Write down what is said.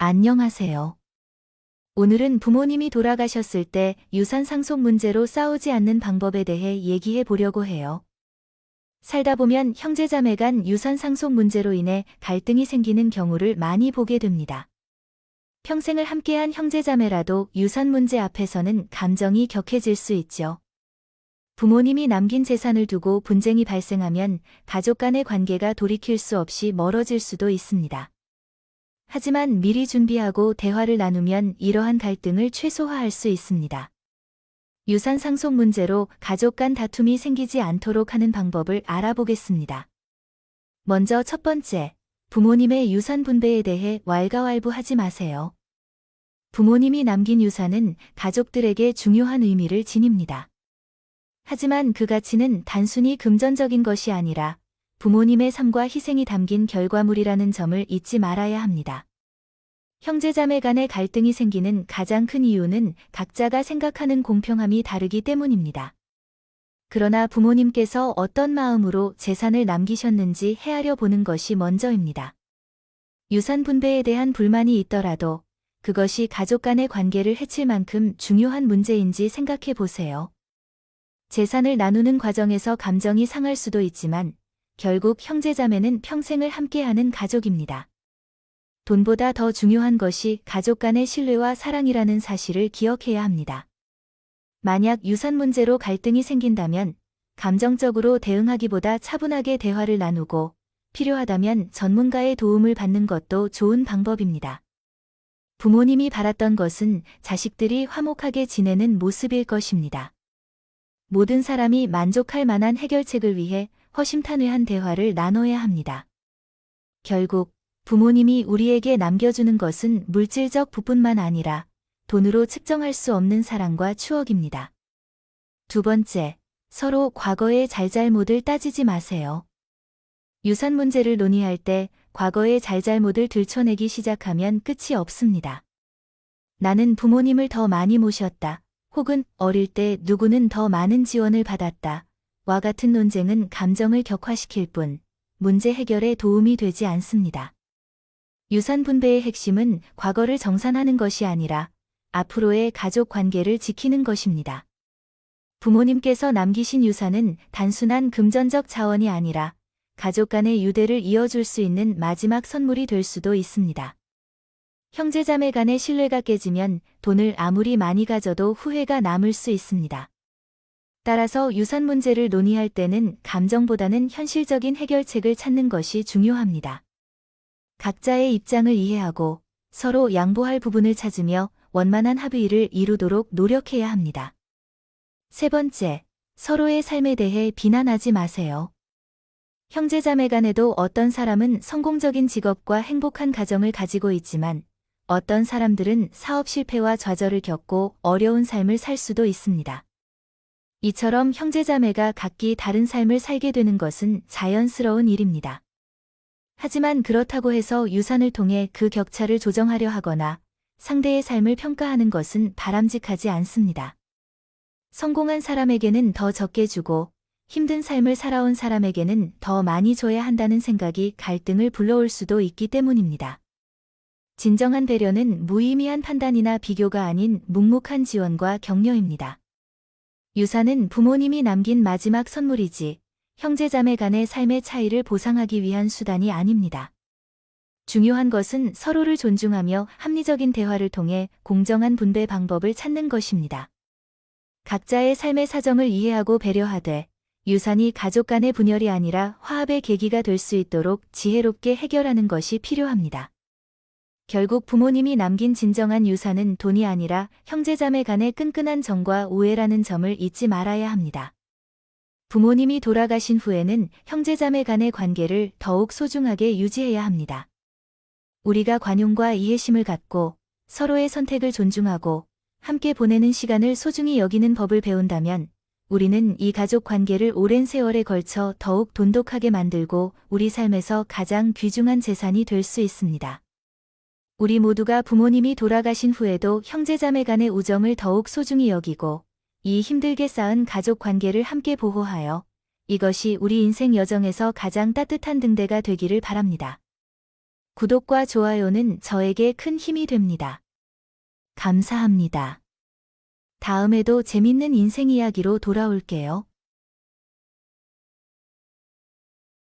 안녕하세요. 오늘은 부모님이 돌아가셨을 때 유산 상속 문제로 싸우지 않는 방법에 대해 얘기해 보려고 해요. 살다 보면 형제자매 간 유산 상속 문제로 인해 갈등이 생기는 경우를 많이 보게 됩니다. 평생을 함께한 형제자매라도 유산 문제 앞에서는 감정이 격해질 수 있죠. 부모님이 남긴 재산을 두고 분쟁이 발생하면 가족 간의 관계가 돌이킬 수 없이 멀어질 수도 있습니다. 하지만 미리 준비하고 대화를 나누면 이러한 갈등을 최소화할 수 있습니다. 유산 상속 문제로 가족 간 다툼이 생기지 않도록 하는 방법을 알아보겠습니다. 먼저 첫 번째, 부모님의 유산 분배에 대해 왈가왈부하지 마세요. 부모님이 남긴 유산은 가족들에게 중요한 의미를 지닙니다. 하지만 그 가치는 단순히 금전적인 것이 아니라 부모님의 삶과 희생이 담긴 결과물이라는 점을 잊지 말아야 합니다. 형제자매 간의 갈등이 생기는 가장 큰 이유는 각자가 생각하는 공평함이 다르기 때문입니다. 그러나 부모님께서 어떤 마음으로 재산을 남기셨는지 헤아려 보는 것이 먼저입니다. 유산 분배에 대한 불만이 있더라도 그것이 가족 간의 관계를 해칠 만큼 중요한 문제인지 생각해 보세요. 재산을 나누는 과정에서 감정이 상할 수도 있지만 결국 형제자매는 평생을 함께하는 가족입니다. 돈보다 더 중요한 것이 가족 간의 신뢰와 사랑이라는 사실을 기억해야 합니다. 만약 유산 문제로 갈등이 생긴다면 감정적으로 대응하기보다 차분하게 대화를 나누고 필요하다면 전문가의 도움을 받는 것도 좋은 방법입니다. 부모님이 바랐던 것은 자식들이 화목하게 지내는 모습일 것입니다. 모든 사람이 만족할 만한 해결책을 위해 허심탄회한 대화를 나눠야 합니다. 결국 부모님이 우리에게 남겨주는 것은 물질적 부분만 아니라 돈으로 측정할 수 없는 사랑과 추억입니다. 두 번째, 서로 과거의 잘잘못을 따지지 마세요. 유산 문제를 논의할 때 과거의 잘잘못을 들춰내기 시작하면 끝이 없습니다. 나는 부모님을 더 많이 모셨다. 혹은 어릴 때 누구는 더 많은 지원을 받았다. 와 같은 논쟁은 감정을 격화시킬 뿐 문제 해결에 도움이 되지 않습니다. 유산 분배의 핵심은 과거를 정산하는 것이 아니라 앞으로의 가족 관계를 지키는 것입니다. 부모님께서 남기신 유산은 단순한 금전적 자원이 아니라 가족 간의 유대를 이어줄 수 있는 마지막 선물이 될 수도 있습니다. 형제자매 간의 신뢰가 깨지면 돈을 아무리 많이 가져도 후회가 남을 수 있습니다. 따라서 유산 문제를 논의할 때는 감정보다는 현실적인 해결책을 찾는 것이 중요합니다. 각자의 입장을 이해하고 서로 양보할 부분을 찾으며 원만한 합의를 이루도록 노력해야 합니다. 세 번째, 서로의 삶에 대해 비난하지 마세요. 형제자매 간에도 어떤 사람은 성공적인 직업과 행복한 가정을 가지고 있지만 어떤 사람들은 사업 실패와 좌절을 겪고 어려운 삶을 살 수도 있습니다. 이처럼 형제자매가 각기 다른 삶을 살게 되는 것은 자연스러운 일입니다. 하지만 그렇다고 해서 유산을 통해 그 격차를 조정하려 하거나 상대의 삶을 평가하는 것은 바람직하지 않습니다. 성공한 사람에게는 더 적게 주고 힘든 삶을 살아온 사람에게는 더 많이 줘야 한다는 생각이 갈등을 불러올 수도 있기 때문입니다. 진정한 배려는 무의미한 판단이나 비교가 아닌 묵묵한 지원과 격려입니다. 유산은 부모님이 남긴 마지막 선물이지 형제자매 간의 삶의 차이를 보상하기 위한 수단이 아닙니다. 중요한 것은 서로를 존중하며 합리적인 대화를 통해 공정한 분배 방법을 찾는 것입니다. 각자의 삶의 사정을 이해하고 배려하되 유산이 가족 간의 분열이 아니라 화합의 계기가 될 수 있도록 지혜롭게 해결하는 것이 필요합니다. 결국 부모님이 남긴 진정한 유산은 돈이 아니라 형제자매 간의 끈끈한 정과 우애라는 점을 잊지 말아야 합니다. 부모님이 돌아가신 후에는 형제자매 간의 관계를 더욱 소중하게 유지해야 합니다. 우리가 관용과 이해심을 갖고 서로의 선택을 존중하고 함께 보내는 시간을 소중히 여기는 법을 배운다면 우리는 이 가족 관계를 오랜 세월에 걸쳐 더욱 돈독하게 만들고 우리 삶에서 가장 귀중한 재산이 될 수 있습니다. 우리 모두가 부모님이 돌아가신 후에도 형제자매 간의 우정을 더욱 소중히 여기고 이 힘들게 쌓은 가족 관계를 함께 보호하여 이것이 우리 인생 여정에서 가장 따뜻한 등대가 되기를 바랍니다. 구독과 좋아요는 저에게 큰 힘이 됩니다. 감사합니다. 다음에도 재밌는 인생 이야기로 돌아올게요.